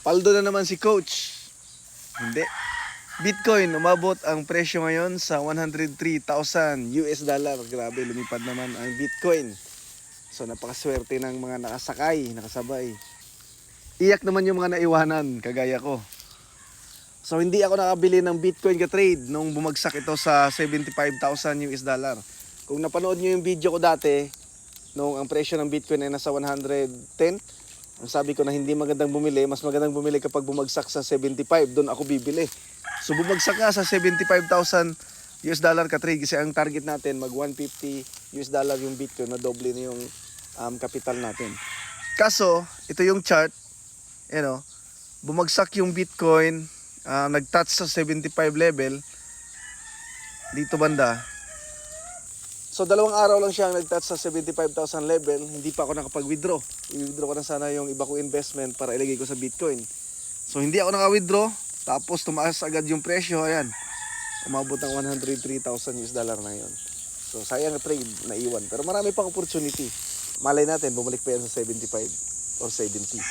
Paldo na naman si Coach. Hindi. Bitcoin, umabot ang presyo ngayon sa 103,000 US dollar. Grabe, lumipad naman ang Bitcoin. So napakaswerte ng mga nakasabay. Iyak naman yung mga naiwanan, kagaya ko. So hindi ako nakabili ng Bitcoin ka-trade nung bumagsak ito sa 75,000 US dollar. Kung napanood nyo yung video ko dati, nung ang presyo ng Bitcoin ay nasa 110, ang sabi ko na hindi magandang bumili, mas magandang bumili kapag bumagsak sa 75, doon ako bibili. So bumagsak nga sa 75,000 US dollar ka-trade kasi ang target natin mag 150 US dollar yung Bitcoin, na doble na yung capital natin. Kaso, ito yung chart, bumagsak yung Bitcoin, nag-touch sa 75 level, dito banda. So 2 araw lang siya nag-touch sa 75,000 level, hindi pa ako nakapag-withdraw. I-withdraw ko na sana yung iba kong investment para ilagay ko sa Bitcoin. So hindi ako naka-withdraw, tapos tumaas agad yung presyo, ayan. Umabot ng 103,000 US dollar na yun. So sayang na trade, naiwan. Pero marami pang opportunity. Malay natin, bumalik pa yan sa 75 or 70.